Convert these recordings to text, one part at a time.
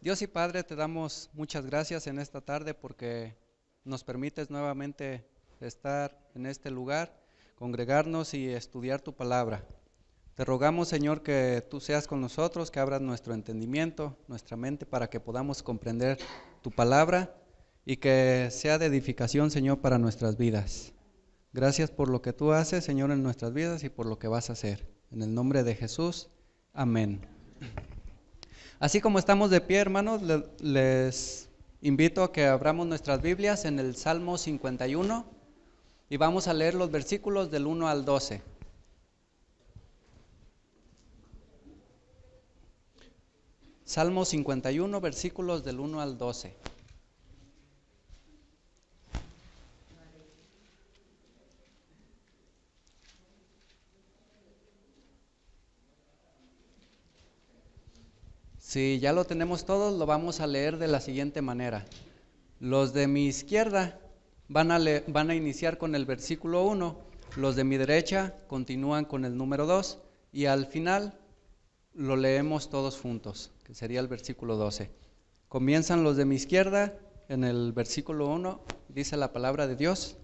Dios y Padre, te damos muchas gracias en esta tarde porque nos permites nuevamente estar en este lugar, congregarnos y estudiar tu palabra. Te rogamos, Señor, que tú seas con nosotros, que abras nuestro entendimiento, nuestra mente, para que podamos comprender tu palabra y que sea de edificación, Señor, para nuestras vidas. Gracias por lo que tú haces, Señor, en nuestras vidas y por lo que vas a hacer. En el nombre de Jesús, amén. Así como estamos de pie, hermanos, les invito a que abramos nuestras Biblias en el Salmo 51 y vamos a leer los versículos del 1 al 12. Salmo 51, versículos del 1 al 12. Si ya lo tenemos todos, lo vamos a leer de la siguiente manera. Los de mi izquierda van a iniciar con el versículo 1, los de mi derecha continúan con el número 2 y al final lo leemos todos juntos, que sería el versículo 12. Comienzan los de mi izquierda en el versículo 1, dice la palabra de Dios.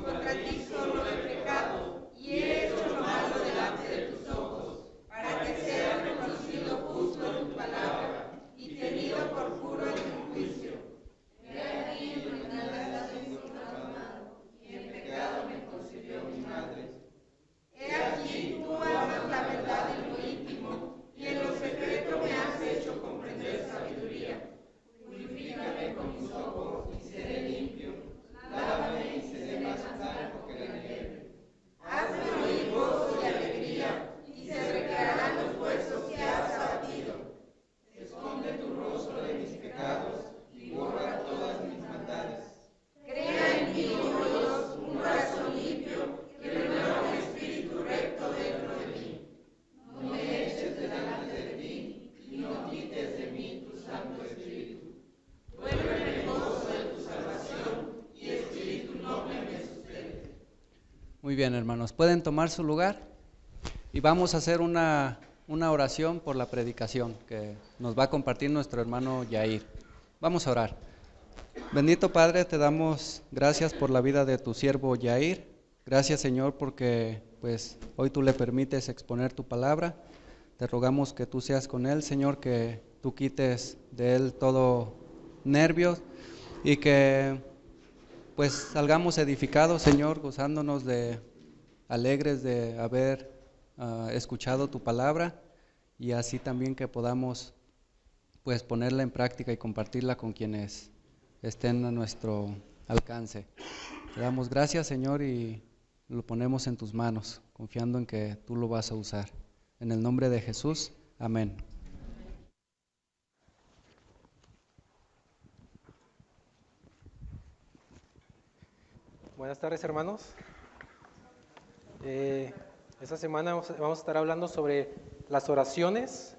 Contra ti solo he pecado y he hecho lo malo delante de tus ojos, para que sea reconocido justo en tu palabra y tenido por puro en tu juicio. He aquí en mi maldad he sido formado, y en pecado me concibió mi madre. He aquí tú amas la verdad en lo íntimo, y en lo secreto me has hecho comprender sabiduría. Purifícame con tus ojos y seré limpio. Lávame y seré más blanco que la nieve. Hazme oír gozo y alegría, y se recrearán los huesos que has abatido. Esconde tu rostro de mis pecados y borra todas mis maldades. Crea en mí, oh Dios, un corazón limpio y renueva un espíritu recto dentro de mí. No me eches delante de ti y no quites de mí tu Santo Espíritu. Vuélveme el gozo de tu salvación y espíritu noble me sustente. Muy bien, hermanos, pueden tomar su lugar y vamos a hacer una oración por la predicación que nos va a compartir nuestro hermano Yair. Vamos a orar. Bendito Padre, te damos gracias por la vida de tu siervo Yair. Gracias, Señor, porque pues hoy tú le permites exponer tu palabra. Te rogamos que tú seas con él, Señor, que tú quites de él todo nervios y que pues salgamos edificados, Señor, gozándonos de alegres de haber escuchado tu palabra y así también que podamos pues ponerla en práctica y compartirla con quienes estén a nuestro alcance. Te damos gracias, Señor, y lo ponemos en tus manos, confiando en que tú lo vas a usar. En el nombre de Jesús, amén. Buenas tardes, hermanos. Esta semana vamos a estar hablando sobre las oraciones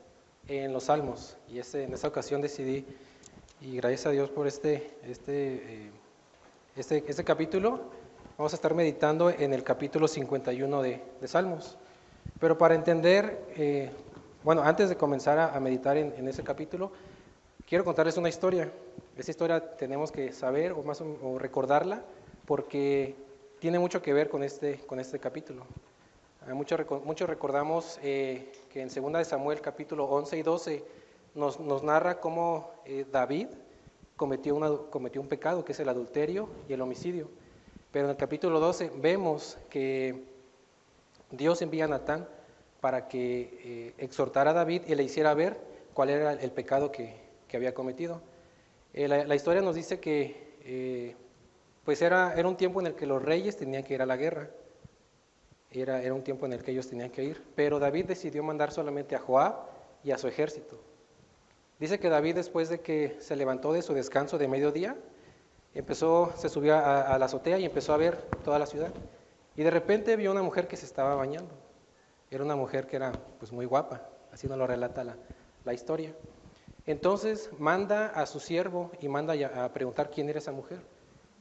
en los salmos. Y en esta ocasión decidí, y gracias a Dios por este capítulo, vamos a estar meditando en el capítulo 51 de Salmos. Pero para entender, antes de comenzar a meditar en ese capítulo, quiero contarles una historia. Esa historia tenemos que saber o recordarla, porque tiene mucho que ver con este capítulo. Muchos recordamos que en 2 de Samuel capítulo 11 y 12 nos narra cómo David cometió un pecado, que es el adulterio y el homicidio. Pero en el capítulo 12 vemos que Dios envía a Natán para que exhortara a David y le hiciera ver cuál era el pecado que había cometido. La historia nos dice que pues era un tiempo en el que los reyes tenían que ir a la guerra. Era un tiempo en el que ellos tenían que ir, pero David decidió mandar solamente a Joab y a su ejército. Dice que David, después de que se levantó de su descanso de mediodía, se subió a la azotea y empezó a ver toda la ciudad. Y de repente vio una mujer que se estaba bañando. Era una mujer que era pues muy guapa, así nos lo relata la historia. Entonces manda a su siervo y manda a preguntar quién era esa mujer.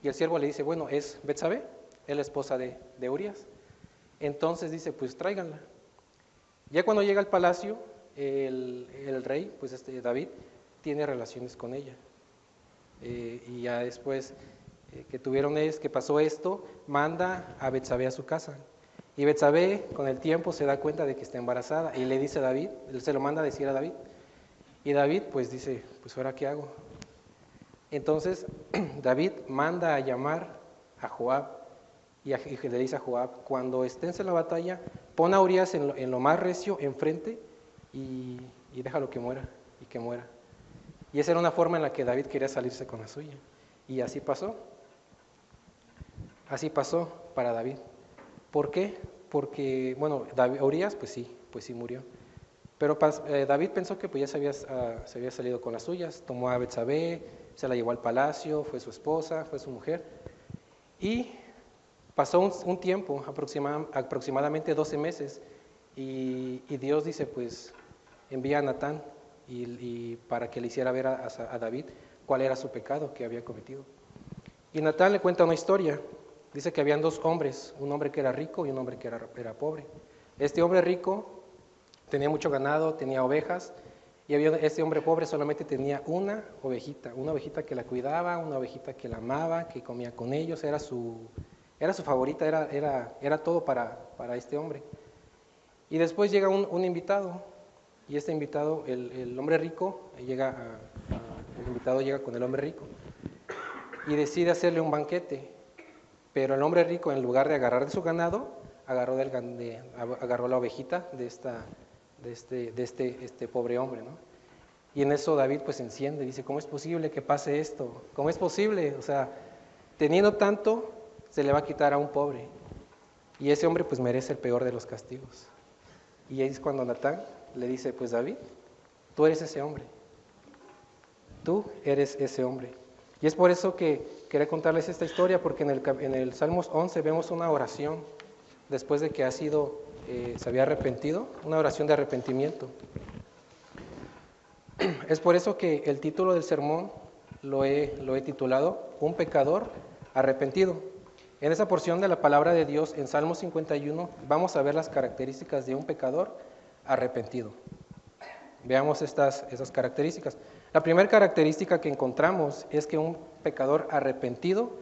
Y el siervo le dice, bueno, es Betsabé, es la esposa de Urías. Entonces dice, pues tráiganla. Ya cuando llega al palacio, el rey, pues David, tiene relaciones con ella. Y ya después que pasó esto, manda a Betsabé a su casa. Y Betsabé con el tiempo se da cuenta de que está embarazada y le dice a David, él se lo manda a decir a David. Y David pues dice, pues ¿ahora qué hago? Entonces David manda a llamar a Joab y le dice a Joab, cuando estés en la batalla, pon a Urías en lo más recio enfrente y déjalo que muera y que muera. Y esa era una forma en la que David quería salirse con la suya. Y así pasó. Así pasó para David. ¿Por qué? Porque, bueno, Urías pues sí murió. Pero David pensó que pues ya se había salido con las suyas, tomó a Betsabé, se la llevó al palacio, fue su esposa, fue su mujer. Y pasó un tiempo, aproximadamente 12 meses, y Dios dice, pues envía a Natán y para que le hiciera ver a David cuál era su pecado que había cometido. Y Natán le cuenta una historia. Dice que habían dos hombres, un hombre que era rico y un hombre que era pobre. Este hombre rico tenía mucho ganado, tenía ovejas, y este hombre pobre solamente tenía una ovejita que la cuidaba, una ovejita que la amaba, que comía con ellos, era su favorita, era todo para este hombre. Y después llega un invitado, y este invitado, el hombre rico, el invitado llega con el hombre rico, y decide hacerle un banquete, pero el hombre rico, en lugar de agarrar de su ganado, agarró la ovejita de este pobre hombre, ¿no? Y en eso David pues se enciende, dice, ¿cómo es posible que pase esto? ¿Cómo es posible? O sea, teniendo tanto, se le va a quitar a un pobre. Y ese hombre pues merece el peor de los castigos. Y ahí es cuando Natán le dice, pues David, tú eres ese hombre. Tú eres ese hombre. Y es por eso que quería contarles esta historia, porque en el Salmos 11 vemos una oración, después de que se había arrepentido, una oración de arrepentimiento. Es por eso que el título del sermón lo he titulado Un pecador arrepentido. En esa porción de la palabra de Dios, en Salmo 51, vamos a ver las características de un pecador arrepentido. Veamos esas características. La primera característica que encontramos es que un pecador arrepentido,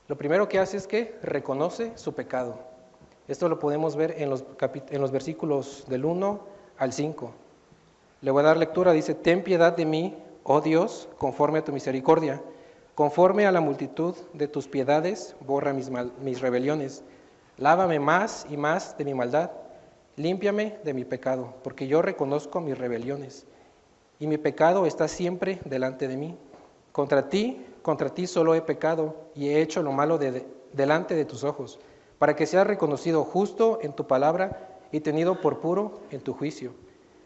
lo primero que hace es que reconoce su pecado. Esto lo podemos ver en los versículos del 1 al 5. Le voy a dar lectura, dice, ten piedad de mí, oh Dios, conforme a tu misericordia, conforme a la multitud de tus piedades, borra mis rebeliones. Lávame más y más de mi maldad, límpiame de mi pecado, porque yo reconozco mis rebeliones, y mi pecado está siempre delante de mí. Contra ti solo he pecado, y he hecho lo malo delante de tus ojos, para que seas reconocido justo en tu palabra y tenido por puro en tu juicio.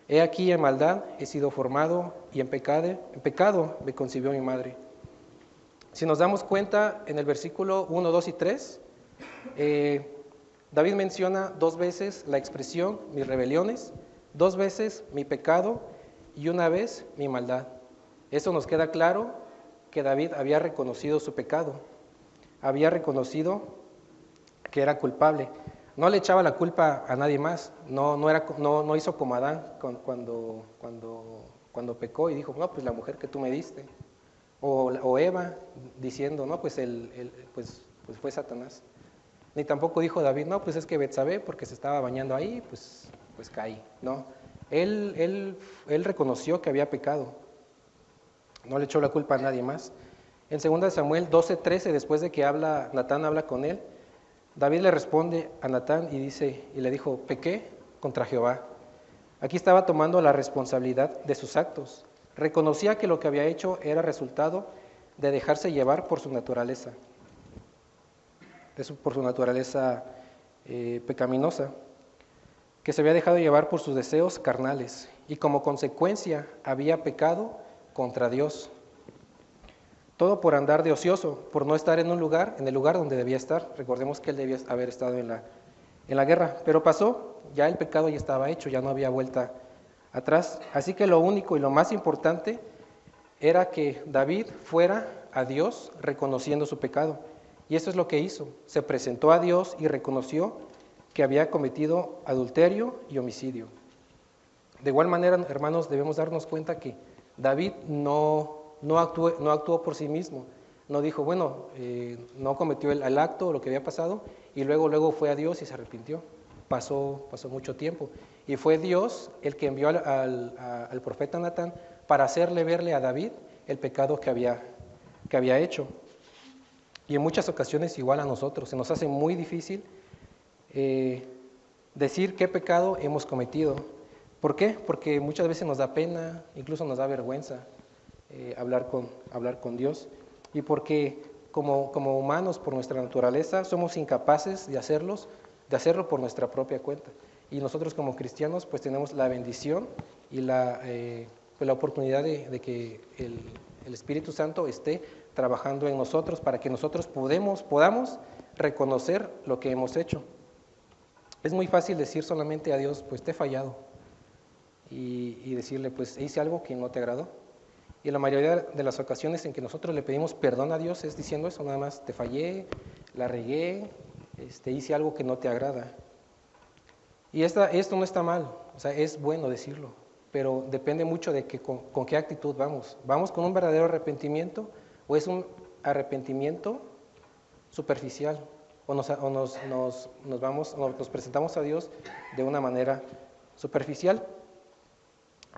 He aquí en maldad he sido formado, y en pecado me concibió mi madre. Si nos damos cuenta, en el versículo 1, 2 y 3, David menciona 2 veces la expresión mis rebeliones, 2 veces mi pecado y 1 vez mi maldad. Eso nos queda claro que David había reconocido su pecado, había reconocido que era culpable. No le echaba la culpa a nadie más, no hizo como Adán cuando pecó y dijo, no, pues la mujer que tú me diste. O Eva diciendo, no, pues pues fue Satanás. Ni tampoco dijo David, no, pues es que Betsabé, porque se estaba bañando ahí, pues caí. No, él reconoció que había pecado. No le echó la culpa a nadie más. En 2 Samuel 12:13, después de que Natán habla con él, David le responde a Natán y le dijo, pequé contra Jehová. Aquí estaba tomando la responsabilidad de sus actos. Reconocía que lo que había hecho era resultado de dejarse llevar por su naturaleza, pecaminosa, que se había dejado llevar por sus deseos carnales y como consecuencia había pecado contra Dios. Todo por andar de ocioso, por no estar en el lugar donde debía estar. Recordemos que él debía haber estado en en la guerra. Pero pasó, ya el pecado ya estaba hecho, ya no había vuelta atrás. Así que lo único y lo más importante era que David fuera a Dios reconociendo su pecado. Y eso es lo que hizo. Se presentó a Dios y reconoció que había cometido adulterio y homicidio. De igual manera, hermanos, debemos darnos cuenta que David no actuó por sí mismo. No dijo, bueno, no cometió el acto, lo que había pasado, y luego fue a Dios y se arrepintió. Pasó mucho tiempo. Y fue Dios el que envió al profeta Natán para hacerle verle a David el pecado que había hecho. Y en muchas ocasiones igual a nosotros, se nos hace muy difícil decir qué pecado hemos cometido. ¿Por qué? Porque muchas veces nos da pena, incluso nos da vergüenza hablar con Dios. Y porque como humanos, por nuestra naturaleza, somos incapaces de hacerlo por nuestra propia cuenta. Y nosotros como cristianos pues tenemos la bendición y la oportunidad de que el Espíritu Santo esté trabajando en nosotros para que nosotros podamos reconocer lo que hemos hecho. Es muy fácil decir solamente a Dios, pues te he fallado, y decirle, pues hice algo que no te agradó. Y la mayoría de las ocasiones en que nosotros le pedimos perdón a Dios es diciendo eso, nada más, te fallé, la regué, hice algo que no te agrada. Y esto no está mal, o sea, es bueno decirlo, pero depende mucho de con qué actitud vamos. ¿Vamos con un verdadero arrepentimiento o es un arrepentimiento superficial? ¿O nos presentamos a Dios de una manera superficial?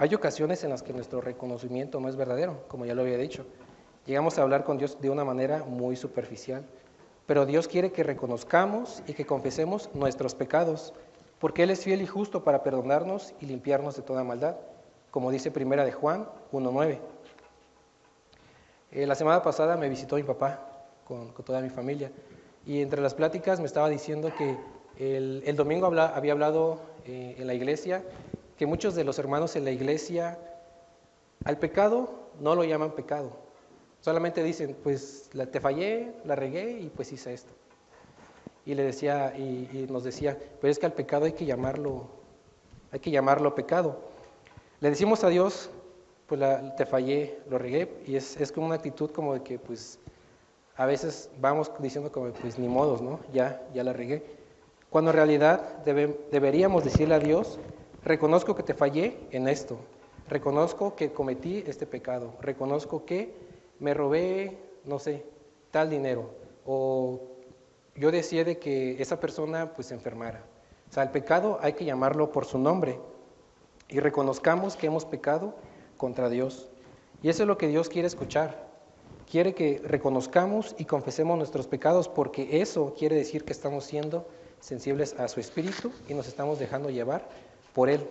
Hay ocasiones en las que nuestro reconocimiento no es verdadero, como ya lo había dicho. Llegamos a hablar con Dios de una manera muy superficial, pero Dios quiere que reconozcamos y que confesemos nuestros pecados, porque Él es fiel y justo para perdonarnos y limpiarnos de toda maldad, como dice 1 de Juan 1:9. La semana pasada me visitó mi papá con toda mi familia, y entre las pláticas me estaba diciendo que el domingo había hablado en la iglesia que muchos de los hermanos en la iglesia al pecado no lo llaman pecado. Solamente dicen, pues te fallé, la regué y pues hice esto. Y le decía, y nos decía, pero es que al pecado hay que llamarlo pecado. Le decimos a Dios, pues te fallé, lo regué, y es como una actitud como de que pues a veces vamos diciendo como pues ni modos, ¿no? Ya la regué. Cuando en realidad deberíamos decirle a Dios, reconozco que te fallé en esto, reconozco que cometí este pecado, reconozco que me robé, no sé, tal dinero, o yo deseé que esa persona pues se enfermara. O sea, el pecado hay que llamarlo por su nombre y reconozcamos que hemos pecado contra Dios. Y eso es lo que Dios quiere escuchar. Quiere que reconozcamos y confesemos nuestros pecados, porque eso quiere decir que estamos siendo sensibles a su espíritu y nos estamos dejando llevar por él.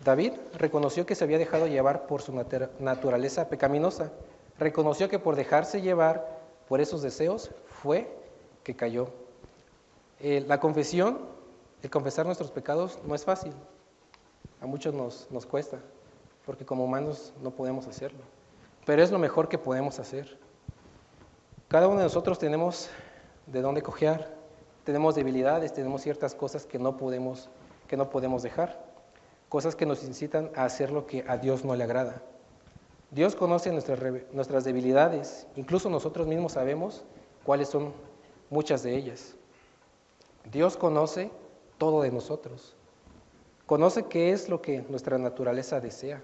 David reconoció que se había dejado llevar por su naturaleza pecaminosa. Reconoció que por dejarse llevar por esos deseos fue que cayó. La confesión, el confesar nuestros pecados no es fácil. A muchos nos cuesta, porque como humanos no podemos hacerlo. Pero es lo mejor que podemos hacer. Cada uno de nosotros tenemos de dónde cojear, tenemos debilidades, tenemos ciertas cosas que no podemos dejar, cosas que nos incitan a hacer lo que a Dios no le agrada. Dios conoce nuestras debilidades, incluso nosotros mismos sabemos cuáles son muchas de ellas. Dios conoce todo de nosotros, conoce qué es lo que nuestra naturaleza desea.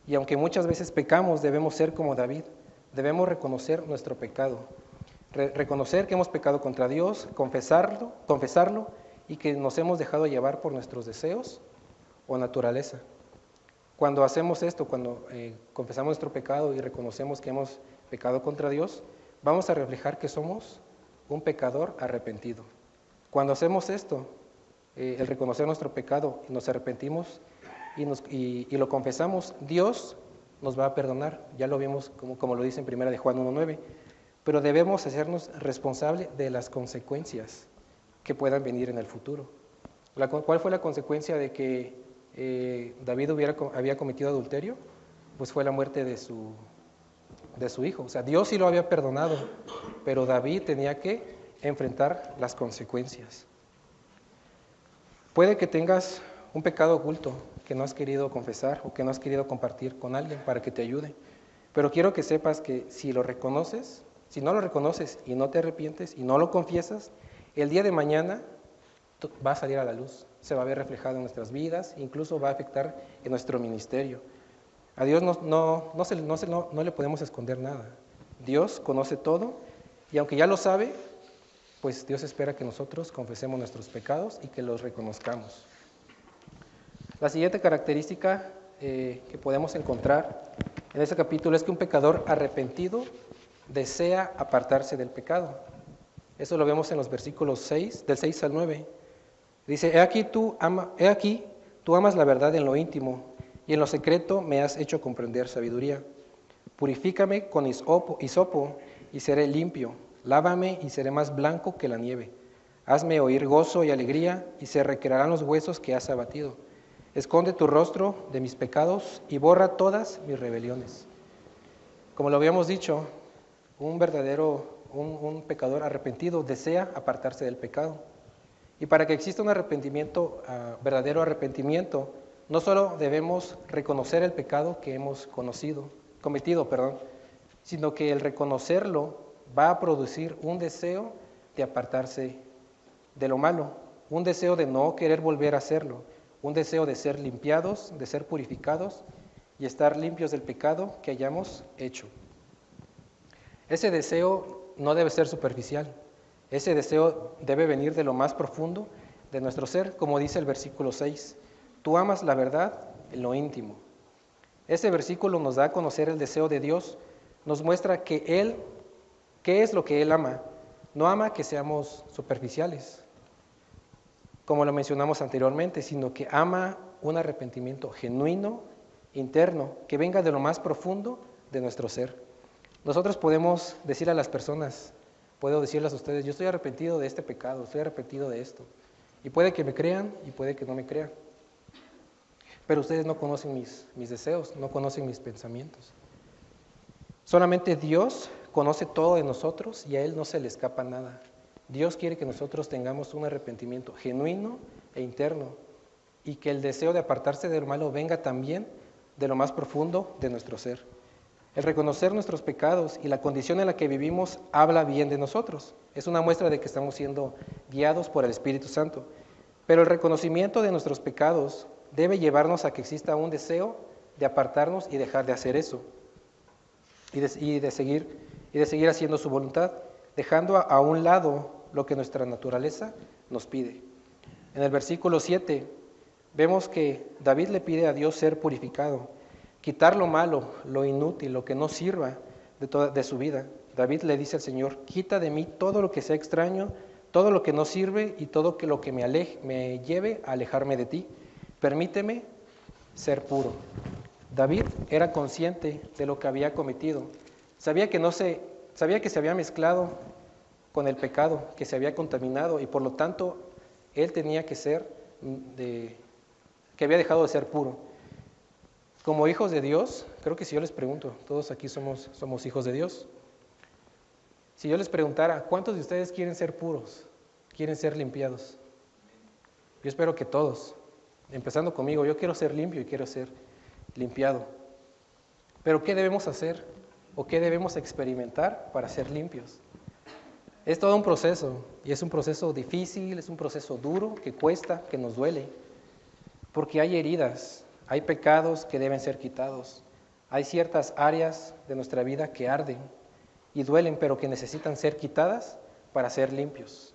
Y aunque muchas veces pecamos, debemos ser como David, debemos reconocer nuestro pecado, reconocer que hemos pecado contra Dios, confesarlo y que nos hemos dejado llevar por nuestros deseos o naturaleza. Cuando hacemos esto, cuando confesamos nuestro pecado y reconocemos que hemos pecado contra Dios, vamos a reflejar que somos un pecador arrepentido. Cuando hacemos esto, el reconocer nuestro pecado y nos arrepentimos y lo confesamos, Dios nos va a perdonar. Ya lo vimos como lo dice en 1 de Juan 1:9, pero debemos hacernos responsables de las consecuencias que puedan venir en el futuro. ¿Cuál fue la consecuencia de que David había cometido adulterio? Pues fue la muerte de su hijo. O sea, Dios sí lo había perdonado, pero David tenía que enfrentar las consecuencias. Puede que tengas un pecado oculto que no has querido confesar o que no has querido compartir con alguien para que te ayude. Pero quiero que sepas que si lo reconoces, si no lo reconoces y no te arrepientes y no lo confiesas, el día de mañana va a salir a la luz, se va a ver reflejado en nuestras vidas, incluso va a afectar en nuestro ministerio. A Dios no le podemos esconder nada. Dios conoce todo y aunque ya lo sabe, pues Dios espera que nosotros confesemos nuestros pecados y que los reconozcamos. La siguiente característica que podemos encontrar en este capítulo es que un pecador arrepentido desea apartarse del pecado. Eso lo vemos en los versículos 6, del 6 al 9. Dice, he aquí tú amas la verdad en lo íntimo, y en lo secreto me has hecho comprender sabiduría. Purifícame con hisopo y seré limpio. Lávame y seré más blanco que la nieve. Hazme oír gozo y alegría, y se recrearán los huesos que has abatido. Esconde tu rostro de mis pecados y borra todas mis rebeliones. Como lo habíamos dicho, un pecador arrepentido desea apartarse del pecado. Y para que exista un arrepentimiento, verdadero arrepentimiento, no solo debemos reconocer el pecado que hemos cometido, sino que el reconocerlo va a producir un deseo de apartarse de lo malo, un deseo de no querer volver a hacerlo, un deseo de ser limpiados, de ser purificados y estar limpios del pecado que hayamos hecho. Ese deseo no debe ser superficial, ese deseo debe venir de lo más profundo de nuestro ser, como dice el versículo 6. Tú amas la verdad en lo íntimo. Ese versículo nos da a conocer el deseo de Dios, nos muestra que Él, ¿qué es lo que Él ama? No ama que seamos superficiales, como lo mencionamos anteriormente, sino que ama un arrepentimiento genuino, interno, que venga de lo más profundo de nuestro ser. Nosotros podemos decir a las personas, puedo decirles a ustedes, yo estoy arrepentido de este pecado, estoy arrepentido de esto. Y puede que me crean y puede que no me crean. Pero ustedes no conocen mis deseos, no conocen mis pensamientos. Solamente Dios conoce todo de nosotros y a Él no se le escapa nada. Dios quiere que nosotros tengamos un arrepentimiento genuino e interno y que el deseo de apartarse del malo venga también de lo más profundo de nuestro ser. El reconocer nuestros pecados y la condición en la que vivimos habla bien de nosotros. Es una muestra de que estamos siendo guiados por el Espíritu Santo. Pero el reconocimiento de nuestros pecados debe llevarnos a que exista un deseo de apartarnos y dejar de hacer eso. Y de seguir haciendo su voluntad, dejando a un lado lo que nuestra naturaleza nos pide. En el versículo 7 vemos que David le pide a Dios ser purificado, quitar lo malo, lo inútil, lo que no sirva de su vida. David le dice al Señor, quita de mí todo lo que sea extraño, todo lo que no sirve y todo lo que me lleve a alejarme de ti. Permíteme ser puro. David era consciente de lo que había cometido. Sabía que se había mezclado con el pecado, que se había contaminado y por lo tanto él tenía que que había dejado de ser puro. Como hijos de Dios, creo que si yo les pregunto, todos aquí somos hijos de Dios. Si yo les preguntara, ¿cuántos de ustedes quieren ser puros? ¿Quieren ser limpiados? Yo espero que todos, empezando conmigo, yo quiero ser limpio y quiero ser limpiado. Pero ¿qué debemos hacer o qué debemos experimentar para ser limpios? Es todo un proceso y es un proceso difícil, es un proceso duro, que cuesta, que nos duele, porque hay heridas, hay pecados que deben ser quitados, hay ciertas áreas de nuestra vida que arden y duelen, pero que necesitan ser quitadas para ser limpios.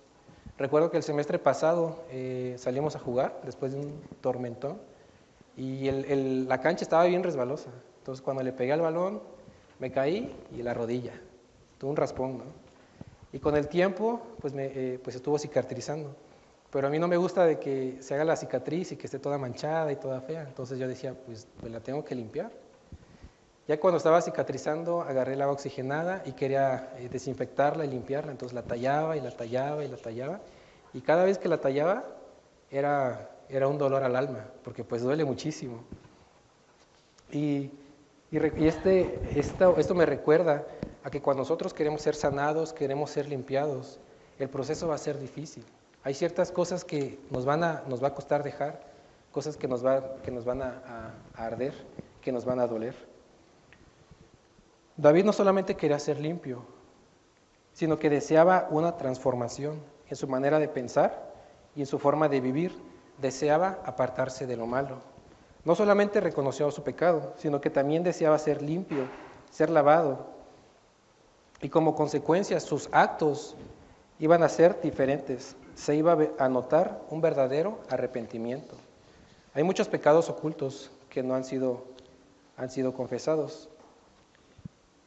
Recuerdo que el semestre pasado salimos a jugar después de un tormentón y la cancha estaba bien resbalosa, entonces cuando le pegué al balón me caí y la rodilla, tuve un raspón, ¿no? Y con el tiempo, pues estuvo cicatrizando. Pero a mí no me gusta de que se haga la cicatriz y que esté toda manchada y toda fea. Entonces yo decía, pues la tengo que limpiar. Ya cuando estaba cicatrizando, agarré el agua oxigenada y quería desinfectarla y limpiarla. Entonces la tallaba y la tallaba y la tallaba. Y cada vez que la tallaba era un dolor al alma, porque pues duele muchísimo. Esto me recuerda a que cuando nosotros queremos ser sanados, queremos ser limpiados, el proceso va a ser difícil. Hay ciertas cosas que nos va a costar dejar, cosas que nos van a arder, que nos van a doler. David no solamente quería ser limpio, sino que deseaba una transformación en su manera de pensar y en su forma de vivir. Deseaba apartarse de lo malo. No solamente reconoció su pecado, sino que también deseaba ser limpio, ser lavado. Y como consecuencia, sus actos iban a ser diferentes. Se iba a notar un verdadero arrepentimiento. Hay muchos pecados ocultos que no han sido confesados.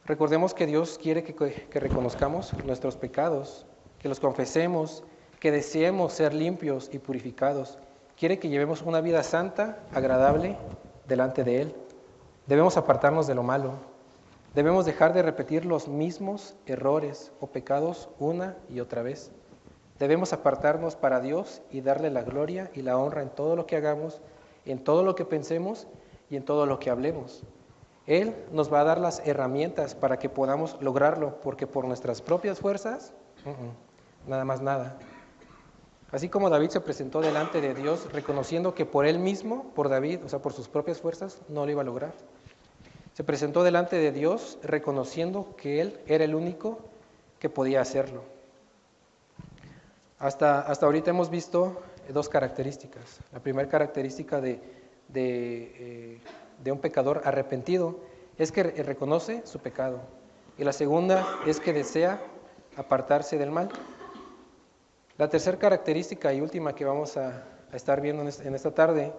Recordemos que Dios quiere que reconozcamos nuestros pecados, que los confesemos, que deseemos ser limpios y purificados. Quiere que llevemos una vida santa, agradable, delante de Él. Debemos apartarnos de lo malo. Debemos dejar de repetir los mismos errores o pecados una y otra vez. Debemos apartarnos para Dios y darle la gloria y la honra en todo lo que hagamos, en todo lo que pensemos y en todo lo que hablemos. Él nos va a dar las herramientas para que podamos lograrlo, porque por nuestras propias fuerzas, nada más nada. Así como David se presentó delante de Dios reconociendo que por él mismo, por David, o sea, por sus propias fuerzas, no lo iba a lograr. Se presentó delante de Dios reconociendo que él era el único que podía hacerlo. Hasta ahorita hemos visto dos características. La primera característica de un pecador arrepentido es que reconoce su pecado. Y la segunda es que desea apartarse del mal. La tercera característica y última que vamos a estar viendo en esta tarde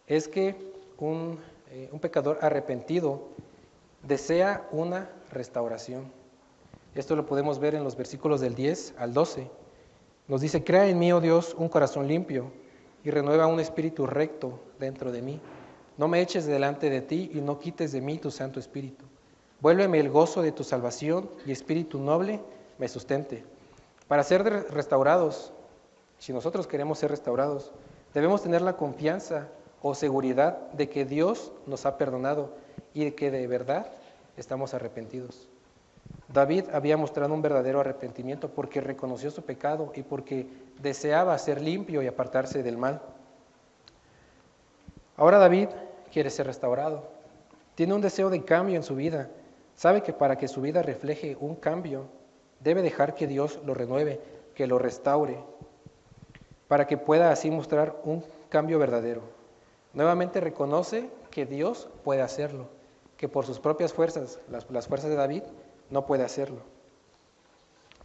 es que un pecador arrepentido desea una restauración. Esto lo podemos ver en los versículos del 10 al 12. Nos dice: crea en mí, oh Dios, un corazón limpio y renueva un espíritu recto dentro de mí. No me eches delante de ti y no quites de mí tu Santo Espíritu. Vuélveme el gozo de tu salvación y espíritu noble me sustente. Para ser restaurados, si nosotros queremos ser restaurados, debemos tener la confianza o seguridad de que Dios nos ha perdonado y de que de verdad estamos arrepentidos. David había mostrado un verdadero arrepentimiento porque reconoció su pecado y porque deseaba ser limpio y apartarse del mal. Ahora David quiere ser restaurado. Tiene un deseo de cambio en su vida. Sabe que para que su vida refleje un cambio, debe dejar que Dios lo renueve, que lo restaure, para que pueda así mostrar un cambio verdadero. Nuevamente reconoce que Dios puede hacerlo, que por sus propias fuerzas, las fuerzas de David, no puede hacerlo.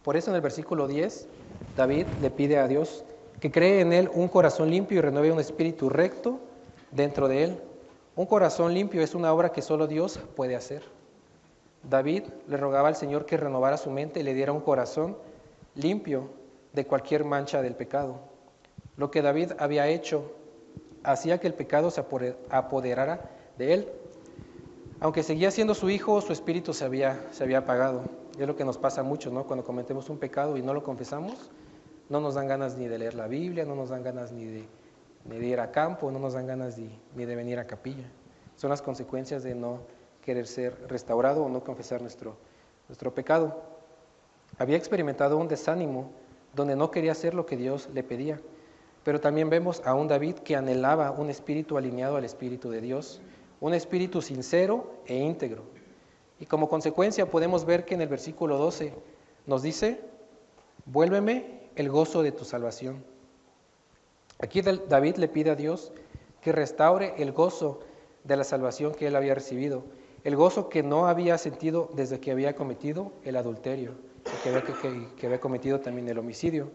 Por eso en el versículo 10, David le pide a Dios que cree en él un corazón limpio y renueve un espíritu recto dentro de él. Un corazón limpio es una obra que solo Dios puede hacer. David le rogaba al Señor que renovara su mente y le diera un corazón limpio de cualquier mancha del pecado. Lo que David había hecho hacía que el pecado se apoderara de él. Aunque seguía siendo su hijo, su espíritu se había apagado. Es lo que nos pasa mucho, ¿no? Cuando cometemos un pecado y no lo confesamos, no nos dan ganas ni de leer la Biblia, no nos dan ganas ni de ir a campo, no nos dan ganas ni de venir a capilla. Son las consecuencias de no querer ser restaurado o no confesar nuestro pecado. Había experimentado un desánimo donde no quería hacer lo que Dios le pedía, pero también vemos a un David que anhelaba un espíritu alineado al Espíritu de Dios, un espíritu sincero e íntegro. Y como consecuencia podemos ver que en el versículo 12 nos dice: vuélveme el gozo de tu salvación. Aquí David le pide a Dios que restaure el gozo de la salvación que él había recibido, el gozo que no había sentido desde que había cometido el adulterio, que había cometido también el homicidio.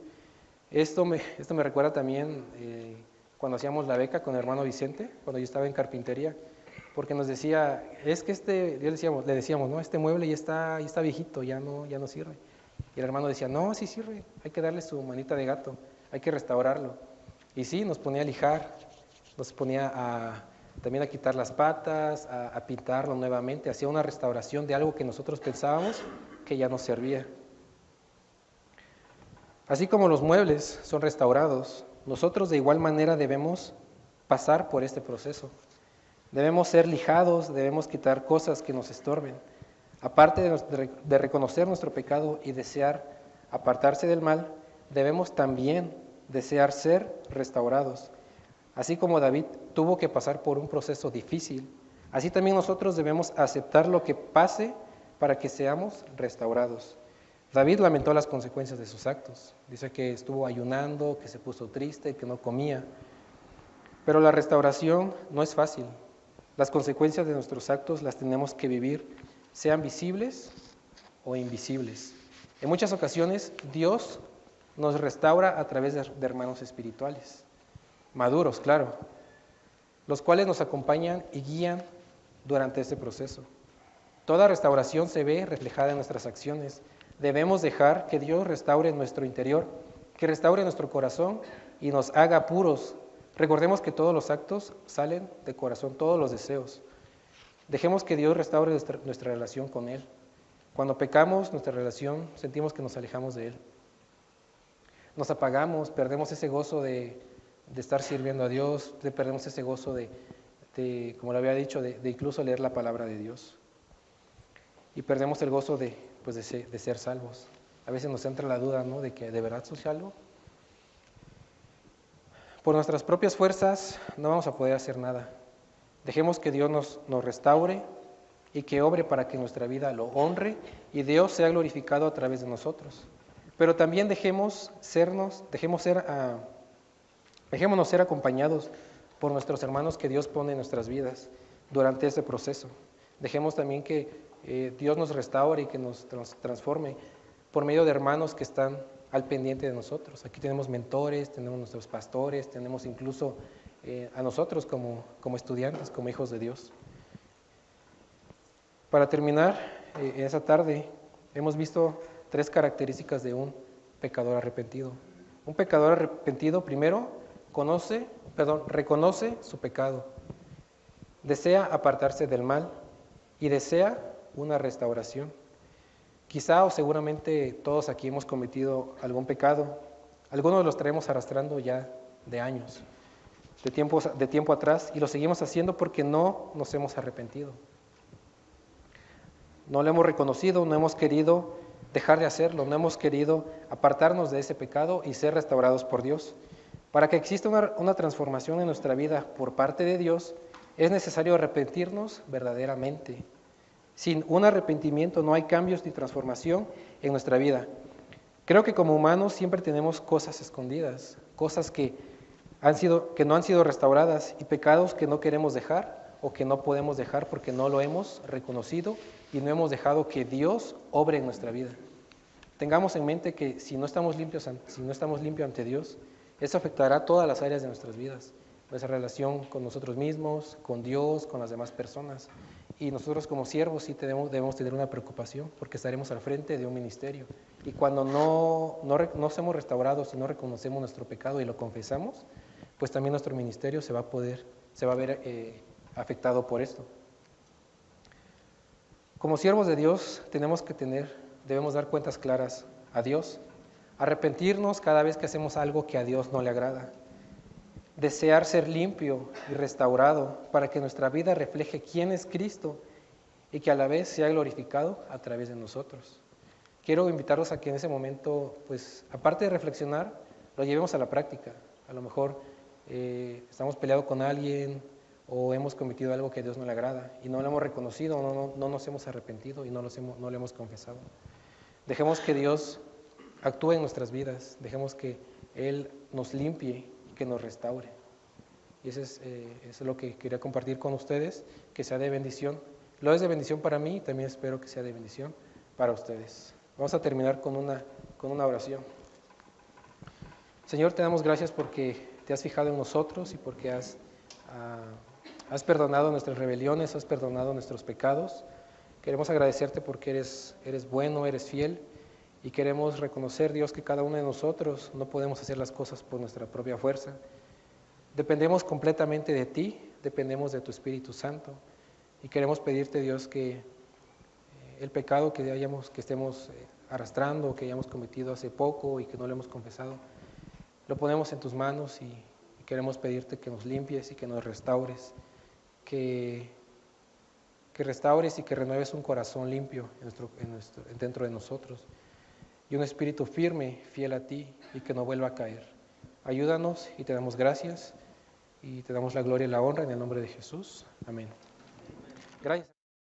Esto me recuerda también cuando hacíamos la beca con el hermano Vicente, cuando yo estaba en carpintería, porque nos decía, es que le decíamos, no, este mueble ya está viejito, ya no sirve. Y el hermano decía, no, sí sirve, hay que darle su manita de gato, hay que restaurarlo. Y sí, nos ponía a lijar, nos ponía también a quitar las patas, a pintarlo nuevamente, hacía una restauración de algo que nosotros pensábamos que ya no servía. Así como los muebles son restaurados, nosotros de igual manera debemos pasar por este proceso. Debemos ser lijados, debemos quitar cosas que nos estorben. Aparte de reconocer nuestro pecado y desear apartarse del mal, debemos también desear ser restaurados. Así como David tuvo que pasar por un proceso difícil, así también nosotros debemos aceptar lo que pase para que seamos restaurados. David lamentó las consecuencias de sus actos. Dice que estuvo ayunando, que se puso triste, que no comía. Pero la restauración no es fácil. Las consecuencias de nuestros actos las tenemos que vivir, sean visibles o invisibles. En muchas ocasiones Dios nos restaura a través de hermanos espirituales, maduros, claro, los cuales nos acompañan y guían durante este proceso. Toda restauración se ve reflejada en nuestras acciones. Debemos dejar que Dios restaure nuestro interior, que restaure nuestro corazón y nos haga puros. Recordemos que todos los actos salen del corazón, todos los deseos. Dejemos que Dios restaure nuestra relación con Él. Cuando pecamos, nuestra relación, sentimos que nos alejamos de Él. Nos apagamos, perdemos ese gozo de estar sirviendo a Dios, perdemos ese gozo de como lo había dicho, de incluso leer la palabra de Dios. Y perdemos el gozo de ser salvos. A veces nos entra la duda, ¿no?, de que ¿de verdad soy salvo? Por nuestras propias fuerzas no vamos a poder hacer nada. Dejemos que Dios nos restaure y que obre para que nuestra vida lo honre y Dios sea glorificado a través de nosotros. Pero también dejémonos ser acompañados por nuestros hermanos que Dios pone en nuestras vidas durante este proceso. Dejemos también que Dios nos restaure y que nos transforme por medio de hermanos que están al pendiente de nosotros. Aquí tenemos mentores, tenemos nuestros pastores, tenemos incluso a nosotros como estudiantes, como hijos de Dios. Para terminar, en esa tarde hemos visto 3 características de un pecador arrepentido. Un pecador arrepentido primero reconoce su pecado, desea apartarse del mal y desea una restauración. Quizá o seguramente todos aquí hemos cometido algún pecado, algunos los traemos arrastrando ya de años, de tiempo atrás, y lo seguimos haciendo porque no nos hemos arrepentido. No lo hemos reconocido, no hemos querido dejar de hacerlo, no hemos querido apartarnos de ese pecado y ser restaurados por Dios. Para que exista una transformación en nuestra vida por parte de Dios, es necesario arrepentirnos verdaderamente. Sin un arrepentimiento no hay cambios ni transformación en nuestra vida. Creo que como humanos siempre tenemos cosas escondidas, cosas que no han sido restauradas y pecados que no queremos dejar o que no podemos dejar porque no lo hemos reconocido y no hemos dejado que Dios obre en nuestra vida. Tengamos en mente que si no estamos limpios ante Dios, eso afectará todas las áreas de nuestras vidas, nuestra relación con nosotros mismos, con Dios, con las demás personas. Y nosotros como siervos sí debemos tener una preocupación porque estaremos al frente de un ministerio. Y cuando no somos restaurados y no reconocemos nuestro pecado y lo confesamos, pues también nuestro ministerio se va a ver afectado por esto. Como siervos de Dios debemos dar cuentas claras a Dios, arrepentirnos cada vez que hacemos algo que a Dios no le agrada, desear ser limpio y restaurado para que nuestra vida refleje quién es Cristo y que a la vez sea glorificado a través de nosotros. Quiero invitarlos a que en ese momento, pues aparte de reflexionar, lo llevemos a la práctica. A lo mejor estamos peleados con alguien o hemos cometido algo que a Dios no le agrada y no lo hemos reconocido, no nos hemos arrepentido y no lo hemos confesado. Dejemos que Dios actúe en nuestras vidas, dejemos que Él nos limpie y que nos restaure. Y eso es lo que quería compartir con ustedes, que sea de bendición. Lo es de bendición para mí y también espero que sea de bendición para ustedes. Vamos a terminar con una oración. Señor, te damos gracias porque te has fijado en nosotros y porque has perdonado nuestras rebeliones, has perdonado nuestros pecados. Queremos agradecerte porque eres bueno, eres fiel y queremos reconocer, Dios, que cada uno de nosotros no podemos hacer las cosas por nuestra propia fuerza. Dependemos completamente de ti, dependemos de tu Espíritu Santo y queremos pedirte, Dios, que el pecado que estemos arrastrando, que hayamos cometido hace poco y que no lo hemos confesado, lo ponemos en tus manos y queremos pedirte que nos limpies y que nos restaures, que restaures y que renueves un corazón limpio dentro de nosotros. y un espíritu firme, fiel a ti y que no vuelva a caer. Ayúdanos y te damos gracias y te damos la gloria y la honra en el nombre de Jesús. Amén. Gracias.